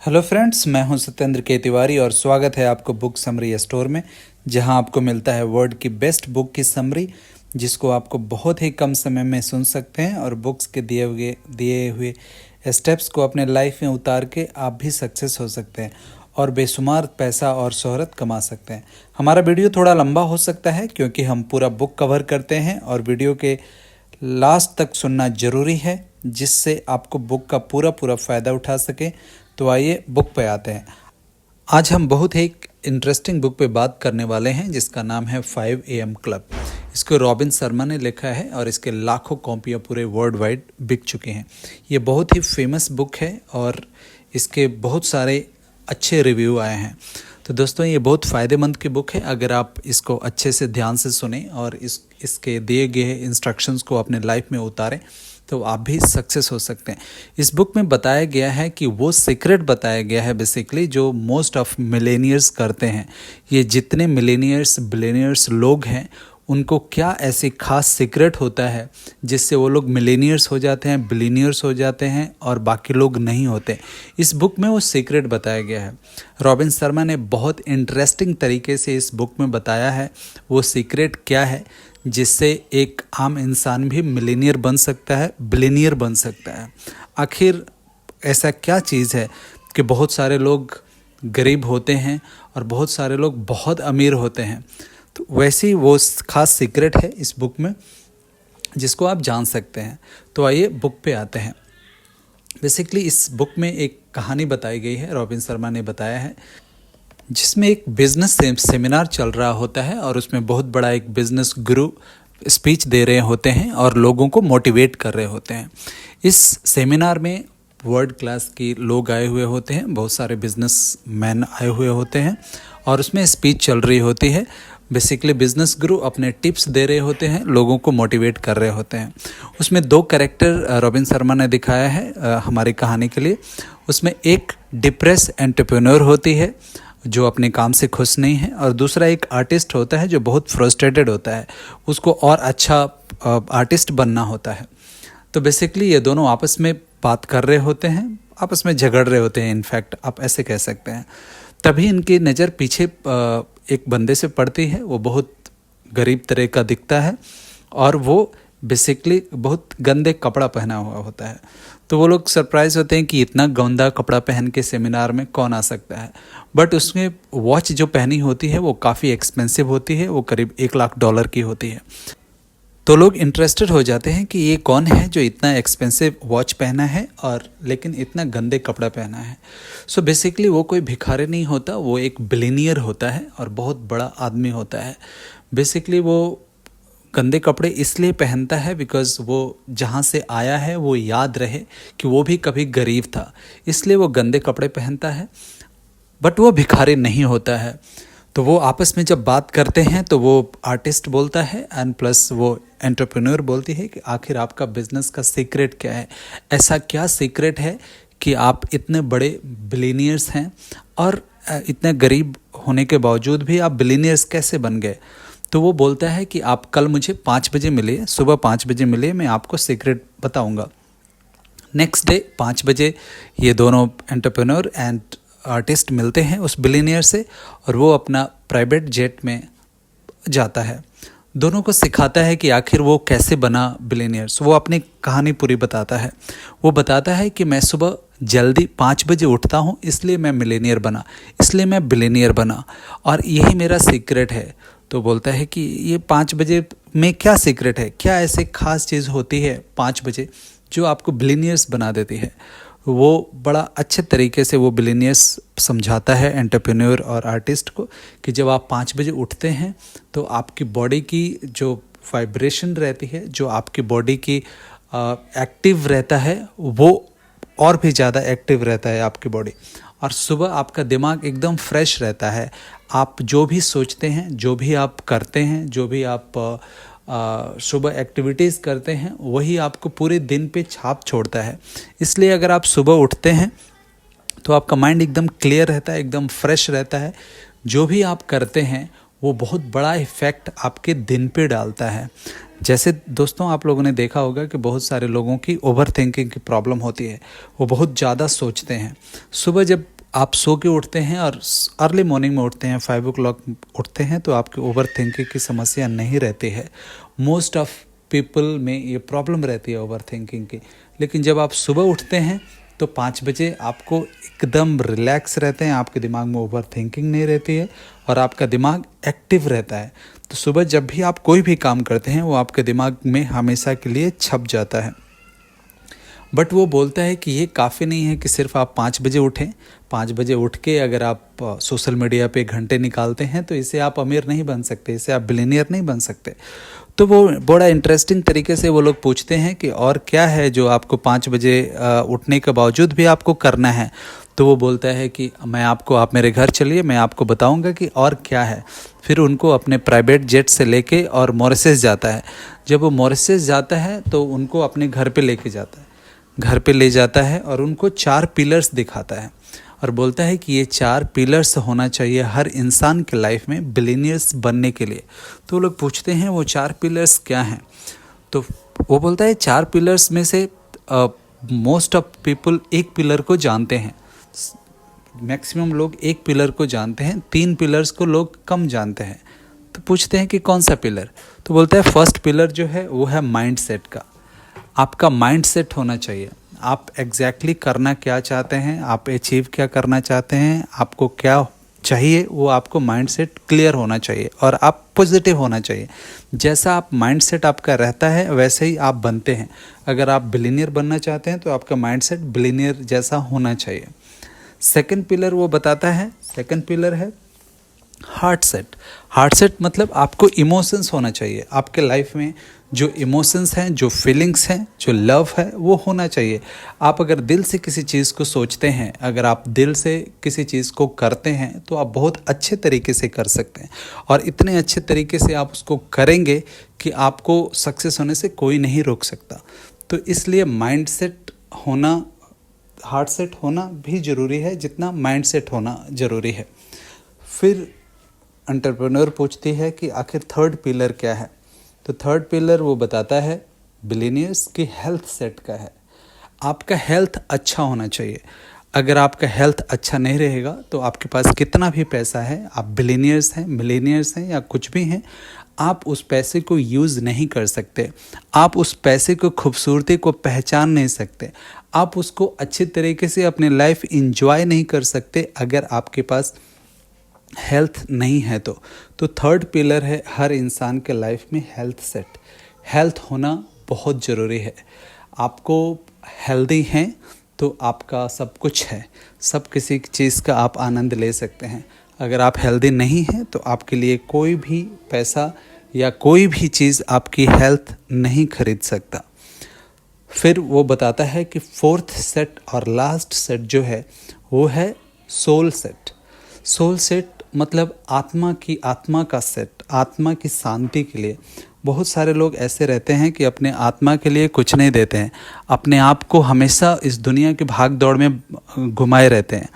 Hello friends, मैं हूं सत्येंद्र के तिवारी और स्वागत है आपको बुक समरी स्टोर में, जहां आपको मिलता है वर्ल्ड की बेस्ट बुक की समरी, जिसको आपको बहुत ही कम समय में सुन सकते हैं और बुक्स के दिए हुए स्टेप्स को अपने लाइफ में उतार के आप भी सक्सेस हो सकते हैं और बेशुमार पैसा और शोहरत कमा सकते हैं। हमारा वीडियो थोड़ा लंबा हो सकता है क्योंकि हम पूरा बुक कवर करते हैं और वीडियो के लास्ट तक सुनना ज़रूरी है, जिससे आपको बुक का पूरा फ़ायदा उठा सके। तो आइए बुक पे आते हैं। आज हम बहुत ही इंटरेस्टिंग बुक पे बात करने वाले हैं, जिसका नाम है 5 AM क्लब। इसको रॉबिन शर्मा ने लिखा है और इसके लाखों कॉपियाँ पूरे वर्ल्ड वाइड बिक चुकी हैं। ये बहुत ही फेमस बुक है और इसके बहुत सारे अच्छे रिव्यू आए हैं। तो दोस्तों, ये बहुत फ़ायदेमंद की बुक है। अगर आप इसको अच्छे से ध्यान से सुने और इसके दिए गए इंस्ट्रक्शंस को अपने लाइफ में उतारें तो आप भी सक्सेस हो सकते हैं। इस बुक में बताया गया है कि वो सीक्रेट बताया गया है बेसिकली जो मोस्ट ऑफ मिलेनियर्स करते हैं। ये जितने मिलेनियर्स बिलेनियर्स लोग हैं, उनको क्या ऐसी खास सीक्रेट होता है जिससे वो लोग मिलेनियर्स हो जाते हैं, बिलियनियर्स हो जाते हैं और बाकी लोग नहीं होते। इस बुक में वो सीक्रेट बताया गया है। रॉबिन शर्मा ने बहुत इंटरेस्टिंग तरीके से इस बुक में बताया है वो सीक्रेट क्या है जिससे एक आम इंसान भी मिलेनियर बन सकता है, बिलियनियर बन सकता है। आखिर ऐसा क्या चीज़ है कि बहुत सारे लोग गरीब होते हैं और बहुत सारे लोग बहुत अमीर होते हैं। तो वैसी वो खास सीक्रेट है इस बुक में जिसको आप जान सकते हैं। तो आइए बुक पे आते हैं। बेसिकली इस बुक में एक कहानी बताई गई है, रॉबिन शर्मा ने बताया है, जिसमें एक बिजनेस सेमिनार चल रहा होता है और उसमें बहुत बड़ा एक बिजनेस गुरु स्पीच दे रहे होते हैं और लोगों को मोटिवेट कर रहे होते हैं। इस सेमिनार में वर्ल्ड क्लास के लोग आए हुए होते हैं, बहुत सारे बिजनेस मैन आए हुए होते हैं और उसमें स्पीच चल रही होती है। बेसिकली बिजनेस गुरु अपने टिप्स दे रहे होते हैं, लोगों को मोटिवेट कर रहे होते हैं। उसमें दो कैरेक्टर रॉबिन शर्मा ने दिखाया है हमारी कहानी के लिए। उसमें एक डिप्रेस एंटरप्रेन्योर होती है जो अपने काम से खुश नहीं है, और दूसरा एक आर्टिस्ट होता है जो बहुत फ्रस्ट्रेटेड होता है, उसको और अच्छा आर्टिस्ट बनना होता है। तो बेसिकली ये दोनों आपस में बात कर रहे होते हैं, आपस में झगड़ रहे होते हैं, इनफैक्ट आप ऐसे कह सकते हैं। तभी इनकी नज़र पीछे एक बंदे से पड़ती है। वो बहुत गरीब तरह का दिखता है और वो बेसिकली बहुत गंदे कपड़ा पहना हुआ होता है। तो वो लोग सरप्राइज होते हैं कि इतना गंदा कपड़ा पहन के सेमिनार में कौन आ सकता है। बट उसमें वॉच जो पहनी होती है वो काफ़ी एक्सपेंसिव होती है, वो करीब $1 लाख की होती है। तो लोग इंटरेस्टेड हो जाते हैं कि ये कौन है जो इतना एक्सपेंसिव वॉच पहना है और लेकिन इतना गंदे कपड़ा पहना है। सो बेसिकली वो कोई भिखारी नहीं होता, वो एक बिलियनियर होता है और बहुत बड़ा आदमी होता है। बेसिकली वो गंदे कपड़े इसलिए पहनता है बिकॉज़ वो जहाँ से आया है वो याद रहे कि वो भी कभी गरीब था, इसलिए वो गंदे कपड़े पहनता है। बट वो भिखारी नहीं होता है। तो वो आपस में जब बात करते हैं तो वो आर्टिस्ट बोलता है एंड प्लस वो एंटरप्रेन्योर बोलती है कि आखिर आपका बिजनेस का सीक्रेट क्या है, ऐसा क्या सीक्रेट है कि आप इतने बड़े बिलियनियर्स हैं और इतने गरीब होने के बावजूद भी आप बिलियनियर्स कैसे बन गए। तो वो बोलता है कि आप कल मुझे 5 बजे मिलिए, सुबह 5 बजे मिलिए, मैं आपको सीक्रेट बताऊंगा। नेक्स्ट डे 5 बजे ये दोनों एंटरप्रेन्योर एंड आर्टिस्ट मिलते हैं उस बिलियनियर से और वो अपना प्राइवेट जेट में जाता है। दोनों को सिखाता है कि आखिर वो कैसे बना बिलियनियर्स। वो अपनी कहानी पूरी बताता है। वो बताता है कि मैं सुबह जल्दी 5 बजे उठता हूँ, इसलिए मैं मिलेनियर बना, इसलिए मैं बिलियनियर बना और यही मेरा सीक्रेट है। तो बोलता है कि ये 5 बजे में क्या सीक्रेट है, क्या ऐसे खास चीज़ होती है 5 बजे जो आपको बिलियनियर्स बना देती है। वो बड़ा अच्छे तरीके से वो बिलियनियर्स समझाता है एंटरप्रेन्योर और आर्टिस्ट को कि जब आप 5 बजे उठते हैं तो आपकी बॉडी की जो वाइब्रेशन रहती है, जो आपकी बॉडी की एक्टिव रहता है, वो और भी ज़्यादा एक्टिव रहता है आपकी बॉडी। और सुबह आपका दिमाग एकदम फ्रेश रहता है। आप जो भी सोचते हैं, जो भी आप करते हैं, जो भी आप सुबह एक्टिविटीज़ करते हैं, वही आपको पूरे दिन पे छाप छोड़ता है। इसलिए अगर आप सुबह उठते हैं तो आपका माइंड एकदम क्लियर रहता है, एकदम फ्रेश रहता है। जो भी आप करते हैं वो बहुत बड़ा इफ़ेक्ट आपके दिन पे डालता है। जैसे दोस्तों आप लोगों ने देखा होगा कि बहुत सारे लोगों की ओवर थिंकिंग की प्रॉब्लम होती है, वो बहुत ज़्यादा सोचते हैं। सुबह जब आप सो के उठते हैं और अर्ली मॉर्निंग में उठते हैं, 5 o'clock उठते हैं, तो आपकी ओवर थिंकिंग की समस्या नहीं रहती है। मोस्ट ऑफ पीपल में ये प्रॉब्लम रहती है ओवर थिंकिंग की। लेकिन जब आप सुबह उठते हैं तो 5 बजे आपको एकदम रिलैक्स रहते हैं, आपके दिमाग में ओवर थिंकिंग नहीं रहती है और आपका दिमाग एक्टिव रहता है। तो सुबह जब भी आप कोई भी काम करते हैं वो आपके दिमाग में हमेशा के लिए छप जाता है। बट वो बोलता है कि ये काफ़ी नहीं है कि सिर्फ आप 5 बजे उठें। 5 बजे उठ के अगर आप सोशल मीडिया पे घंटे निकालते हैं तो इससे आप अमीर नहीं बन सकते, इससे आप बिलियनियर नहीं बन सकते। तो वो बड़ा इंटरेस्टिंग तरीके से वो लोग पूछते हैं कि और क्या है जो आपको 5 बजे उठने के बावजूद भी आपको करना है। तो वो बोलता है कि आप मेरे घर चलिए, मैं आपको बताऊंगा कि और क्या है। फिर उनको अपने प्राइवेट जेट से लेके और मॉरिशस जाता है। जब वो मॉरिशस जाता है तो उनको अपने घर पे लेके जाता है, घर पे ले जाता है और उनको 4 पिलर्स दिखाता है और बोलता है कि ये 4 पिलर्स होना चाहिए हर इंसान के लाइफ में बिलियनियर्स बनने के लिए। तो लोग पूछते हैं वो 4 पिलर्स क्या हैं। तो वो बोलता है 4 पिलर्स में से मोस्ट ऑफ पीपल एक पिलर को जानते हैं, मैक्सिमम लोग एक पिलर को जानते हैं, 3 पिलर्स को लोग कम जानते हैं। तो पूछते हैं कि कौन सा पिलर। तो बोलता है फर्स्ट पिलर जो है वो है माइंड सेट का। आपका माइंड सेट होना चाहिए, आप एग्जैक्टली करना क्या चाहते हैं, आप अचीव क्या करना चाहते हैं, आपको क्या चाहिए, वो आपको माइंड सेट क्लियर होना चाहिए और आप पॉजिटिव होना चाहिए। जैसा आप माइंड सेट आपका रहता है वैसे ही आप बनते हैं। अगर आप बिलियनियर बनना चाहते हैं तो आपका माइंड सेट बिलियनियर जैसा होना चाहिए। सेकंड पिलर वो बताता है, सेकंड पिलर है हार्ट सेट। हार्ट सेट मतलब आपको इमोशंस होना चाहिए, आपके लाइफ में जो इमोशंस हैं, जो फीलिंग्स हैं, जो लव है वो होना चाहिए। आप अगर दिल से किसी चीज़ को सोचते हैं, अगर आप दिल से किसी चीज़ को करते हैं तो आप बहुत अच्छे तरीके से कर सकते हैं और इतने अच्छे तरीके से आप उसको करेंगे कि आपको सक्सेस होने से कोई नहीं रोक सकता। तो इसलिए माइंड सेट होना, हार्ट सेट होना भी ज़रूरी है जितना माइंड सेट होना ज़रूरी है। फिर एंटरप्रेन्योर पूछती है कि आखिर थर्ड पिलर क्या है। तो थर्ड पिलर वो बताता है बिलियनियर्स की हेल्थ सेट का है। आपका हेल्थ अच्छा होना चाहिए। अगर आपका हेल्थ अच्छा नहीं रहेगा तो आपके पास कितना भी पैसा है, आप बिलियनियर्स हैं, मिलियनियर्स हैं या कुछ भी हैं, आप उस पैसे को यूज़ नहीं कर सकते। आप उस पैसे को खूबसूरती को पहचान नहीं सकते। आप उसको अच्छे तरीके से अपने लाइफ इंजॉय नहीं कर सकते अगर आपके पास हेल्थ नहीं है। तो थर्ड पिलर है हर इंसान के लाइफ में हेल्थ सेट। हेल्थ होना बहुत ज़रूरी है। आपको हेल्दी हैं तो आपका सब कुछ है, सब किसी चीज़ का आप आनंद ले सकते हैं। अगर आप हेल्दी नहीं हैं तो आपके लिए कोई भी पैसा या कोई भी चीज़ आपकी हेल्थ नहीं खरीद सकता। फिर वो बताता है कि फोर्थ सेट और लास्ट सेट जो है वो है सोल सेट। सोल सेट मतलब आत्मा का सेट, आत्मा की शांति के लिए। बहुत सारे लोग ऐसे रहते हैं कि अपने आत्मा के लिए कुछ नहीं देते हैं, अपने आप को हमेशा इस दुनिया की भाग दौड़ में घुमाए रहते हैं।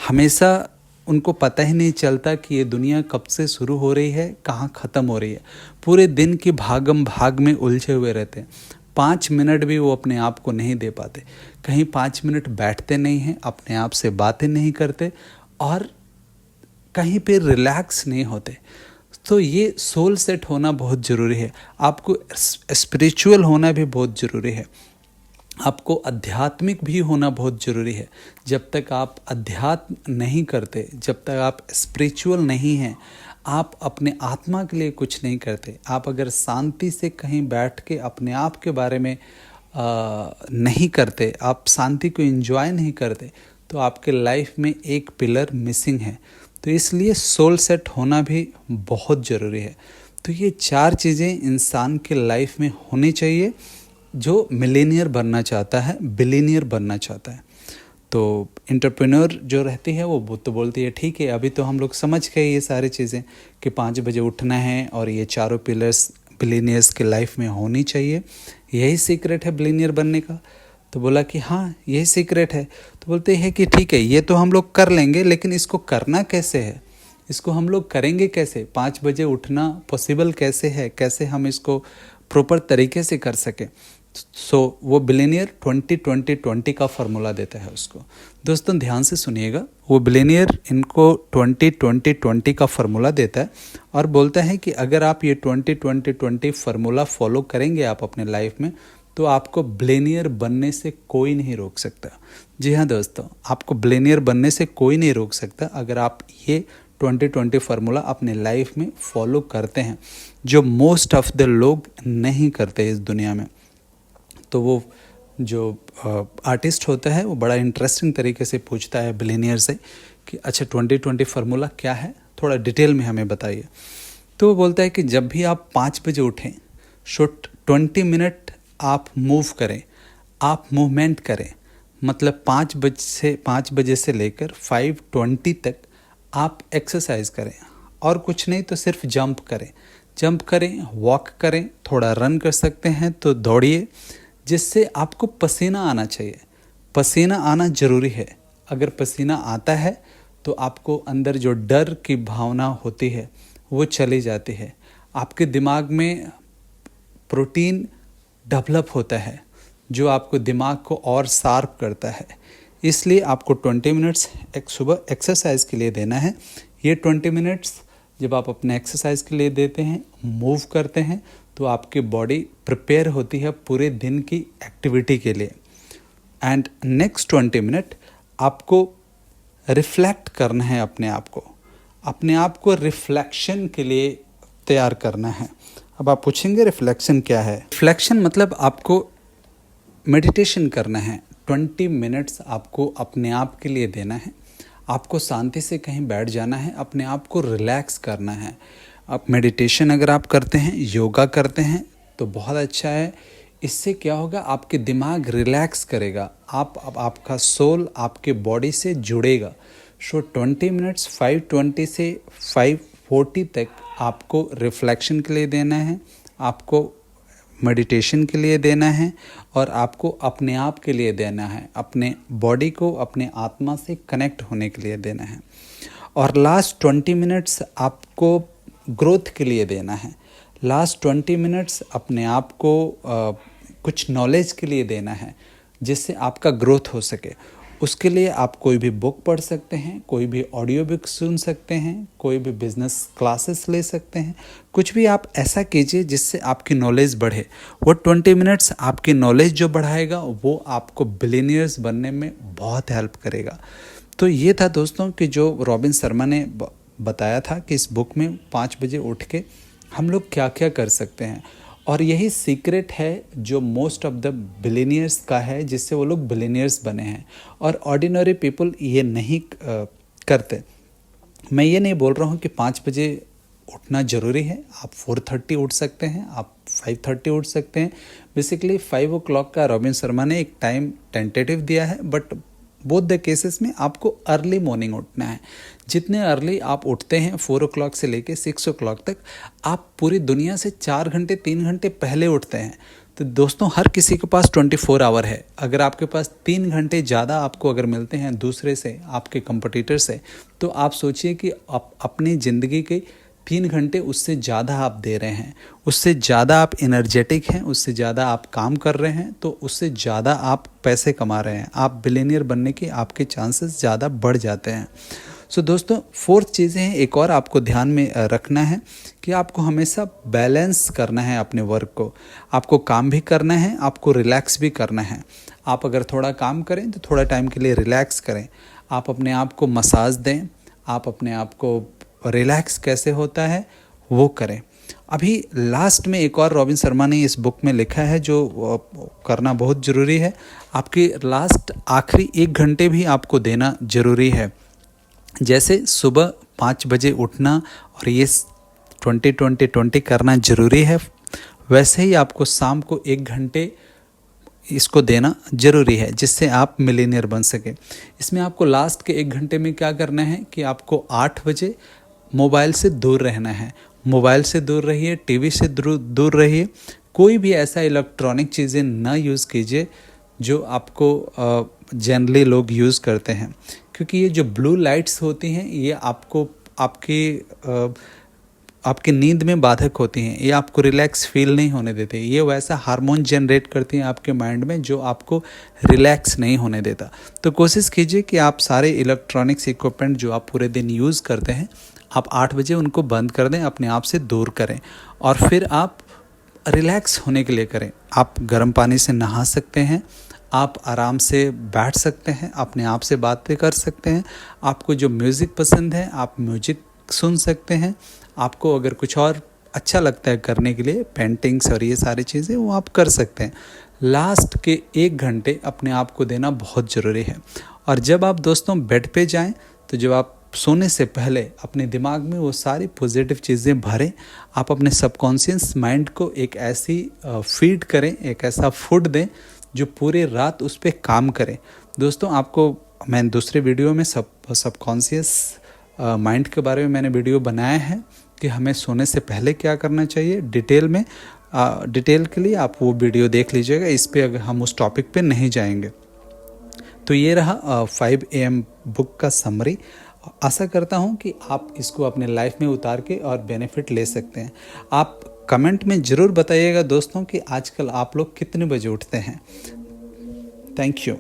हमेशा उनको पता ही नहीं चलता कि ये दुनिया कब से शुरू हो रही है, कहाँ ख़त्म हो रही है। पूरे दिन की भागम भाग में उलझे हुए रहते हैं। 5 मिनट भी वो अपने आप को नहीं दे पाते, कहीं 5 मिनट बैठते नहीं हैं, अपने आप से बातें नहीं करते और कहीं पे रिलैक्स नहीं होते। तो ये सोल सेट होना बहुत ज़रूरी है। आपको स्पिरिचुअल होना भी बहुत ज़रूरी है। आपको आध्यात्मिक भी होना बहुत ज़रूरी है। जब तक आप अध्यात्म नहीं करते, जब तक आप स्पिरिचुअल नहीं हैं, आप अपने आत्मा के लिए कुछ नहीं करते। आप अगर शांति से कहीं बैठ के अपने आप के बारे में नहीं करते, आप शांति को एंजॉय नहीं करते, तो आपके लाइफ में एक पिलर मिसिंग है। तो इसलिए सोल सेट होना भी बहुत ज़रूरी है। तो ये 4 चीज़ें इंसान के लाइफ में होनी चाहिए जो मिलेनियर बनना चाहता है, बिलियनियर बनना चाहता है। तो एंटरप्रेन्योर जो रहती है वो तो बोलती है ठीक है, अभी तो हम लोग समझ गए ये सारी चीज़ें कि 5 बजे उठना है और ये चारों पिलर्स बिलियनियर्स के लाइफ में होनी चाहिए, यही सीक्रेट है बिलियनियर बनने का। तो बोला कि हाँ यही सीक्रेट है। तो बोलते हैं कि ठीक है, ये तो हम लोग कर लेंगे, लेकिन इसको करना कैसे है, इसको हम लोग करेंगे कैसे? 5 बजे उठना पॉसिबल कैसे है? कैसे हम इसको प्रॉपर तरीके से कर सकें? वो बिलियनियर 20-20-20 का फार्मूला देता है उसको। दोस्तों ध्यान से सुनिएगा, वो बिलियनियर इनको 20-20-20 का फार्मूला देता है और बोलता है कि अगर आप ये 20-20-20 फार्मूला फॉलो करेंगे आप अपने लाइफ में, तो आपको बिलियनियर बनने से कोई नहीं रोक सकता। जी हाँ दोस्तों, आपको बिलियनियर बनने से कोई नहीं रोक सकता अगर आप ये 20-20 फार्मूला अपने लाइफ में फॉलो करते हैं, जो मोस्ट ऑफ द लोग नहीं करते इस दुनिया में। तो वो जो आर्टिस्ट होता है वो बड़ा इंटरेस्टिंग तरीके से पूछता है बिलियनियर से कि अच्छा 20-20 फार्मूला क्या है, थोड़ा डिटेल में हमें बताइए। तो वो बोलता है कि जब भी आप 5 बजे उठें, 20 मिनट आप मूव करें, आप मूवमेंट करें, मतलब 5 बजे से लेकर 5:20 तक आप एक्सरसाइज करें, और कुछ नहीं तो सिर्फ जंप करें, वॉक करें, थोड़ा रन कर सकते हैं तो दौड़िए, जिससे आपको पसीना आना चाहिए। पसीना आना ज़रूरी है। अगर पसीना आता है तो आपको अंदर जो डर की भावना होती है वो चली जाती है। आपके दिमाग में प्रोटीन डेवलप होता है जो आपको दिमाग को और शार्प करता है। इसलिए आपको 20 मिनट्स सुबह एक्सरसाइज के लिए देना है। ये 20 मिनट्स जब आप अपने एक्सरसाइज के लिए देते हैं, मूव करते हैं, तो आपकी बॉडी प्रिपेयर होती है पूरे दिन की एक्टिविटी के लिए। एंड नेक्स्ट 20 मिनट आपको रिफ्लेक्ट करना है अपने आप को रिफ्लेक्शन के लिए तैयार करना है। अब आप पूछेंगे रिफ्लेक्शन क्या है? रिफ्लेक्शन मतलब आपको मेडिटेशन करना है। 20 मिनट्स आपको अपने आप के लिए देना है। आपको शांति से कहीं बैठ जाना है, अपने आप को रिलैक्स करना है। आप मेडिटेशन अगर आप करते हैं, योगा करते हैं तो बहुत अच्छा है। इससे क्या होगा, आपके दिमाग रिलैक्स करेगा, आपका सोल आपके बॉडी से जुड़ेगा। 20 मिनट्स 5:20 से 5:40 तक आपको रिफ्लेक्शन के लिए देना है, आपको मेडिटेशन के लिए देना है, और आपको अपने आप के लिए देना है, अपने बॉडी को अपने आत्मा से कनेक्ट होने के लिए देना है। और लास्ट 20 मिनट्स आपको ग्रोथ के लिए देना है। लास्ट 20 मिनट्स अपने आप को कुछ नॉलेज के लिए देना है, जिससे आपका ग्रोथ हो सके। उसके लिए आप कोई भी बुक पढ़ सकते हैं, कोई भी ऑडियो बुक सुन सकते हैं, कोई भी बिजनेस क्लासेस ले सकते हैं। कुछ भी आप ऐसा कीजिए जिससे आपकी नॉलेज बढ़े। वो 20 मिनट्स आपकी नॉलेज जो बढ़ाएगा वो आपको बिलियनियर्स बनने में बहुत हेल्प करेगा। तो ये था दोस्तों कि जो रॉबिन शर्मा ने बताया था कि इस बुक में 5 बजे उठ के हम लोग क्या क्या कर सकते हैं, और यही सीक्रेट है जो मोस्ट ऑफ द बिलियनियर्स का है, जिससे वो लोग बिलियनियर्स बने हैं, और ऑर्डिनरी पीपल ये नहीं करते। मैं ये नहीं बोल रहा हूँ कि 5 बजे उठना ज़रूरी है। आप 4:30 उठ सकते हैं, आप 5:30 उठ सकते हैं। बेसिकली 5 o'clock का रॉबिन शर्मा ने एक टाइम टेंटेटिव दिया है, बट बोथ द केसेस में आपको अर्ली मॉर्निंग उठना है। जितने अर्ली आप उठते हैं 4 o'clock से लेके 6 o'clock तक, आप पूरी दुनिया से 4 घंटे 3 घंटे पहले उठते हैं। तो दोस्तों हर किसी के पास 24 आवर है। अगर आपके पास 3 घंटे ज़्यादा आपको अगर मिलते हैं दूसरे से, आपके कंपटीटर से, तो आप सोचिए कि आप अपनी ज़िंदगी के 3 घंटे उससे ज़्यादा आप दे रहे हैं, उससे ज़्यादा आप एनर्जेटिक हैं, उससे ज़्यादा आप काम कर रहे हैं, तो उससे ज़्यादा आप पैसे कमा रहे हैं। आप बिलियनियर बनने के आपके चांसेस ज़्यादा बढ़ जाते हैं। सो दोस्तों 4th चीज़ें हैं, एक और आपको ध्यान में रखना है कि आपको हमेशा बैलेंस करना है अपने वर्क को। आपको काम भी करना है, आपको रिलैक्स भी करना है। आप अगर थोड़ा काम करें तो थोड़ा टाइम के लिए रिलैक्स करें। आप अपने आप को मसाज दें, आप अपने आप को रिलैक्स कैसे होता है वो करें। अभी लास्ट में एक और रॉबिन शर्मा ने इस बुक में लिखा है जो करना बहुत ज़रूरी है। आपके लास्ट आखिरी 1 घंटे भी आपको देना ज़रूरी है। जैसे सुबह 5 बजे उठना और ये 20-20-20 करना ज़रूरी है, वैसे ही आपको शाम को 1 घंटे इसको देना ज़रूरी है, जिससे आप मिलियनियर बन सके। इसमें आपको लास्ट के 1 घंटे में क्या करना है कि आपको 8 बजे मोबाइल से दूर रहना है। मोबाइल से दूर रहिए, टीवी से दूर रहिए, कोई भी ऐसा इलेक्ट्रॉनिक चीज़ें ना यूज़ कीजिए जो आपको जनरली लोग यूज़ करते हैं, क्योंकि ये जो ब्लू लाइट्स होती हैं ये आपको आपकी नींद में बाधक होती हैं, ये आपको रिलैक्स फील नहीं होने देते। ये वैसा हार्मोन जनरेट करती हैं आपके माइंड में जो आपको रिलैक्स नहीं होने देता। तो कोशिश कीजिए कि आप सारे इलेक्ट्रॉनिक्स इक्विपमेंट जो आप पूरे दिन यूज़ करते हैं, आप 8 बजे उनको बंद कर दें, अपने आप से दूर करें और फिर आप रिलैक्स होने के लिए करें। आप गर्म पानी से नहा सकते हैं, आप आराम से बैठ सकते हैं, अपने आप से बातें कर सकते हैं। आपको जो म्यूज़िक पसंद है आप म्यूज़िक सुन सकते हैं। आपको अगर कुछ और अच्छा लगता है करने के लिए, पेंटिंग्स और ये सारी चीज़ें, वो आप कर सकते हैं। लास्ट के 1 घंटे अपने आप को देना बहुत ज़रूरी है। और जब आप दोस्तों बेड पे जाएं, तो जब आप सोने से पहले अपने दिमाग में वो सारी पॉजिटिव चीज़ें भरें। आप अपने सबकॉन्शियस माइंड को एक ऐसी फीड करें, एक ऐसा फूड दें जो पूरे रात उस पर काम करे। दोस्तों, आपको मैं दूसरे वीडियो में सबकॉन्शियस माइंड के बारे में मैंने वीडियो बनाया है कि हमें सोने से पहले क्या करना चाहिए डिटेल के लिए आप वो वीडियो देख लीजिएगा। इस पे अगर हम उस टॉपिक पे नहीं जाएंगे। तो ये रहा 5 AM बुक का समरी। आशा करता हूँ कि आप इसको अपने लाइफ में उतार के और बेनिफिट ले सकते हैं। आप कमेंट में ज़रूर बताइएगा दोस्तों कि आजकल आप लोग कितने बजे उठते हैं। Thank you.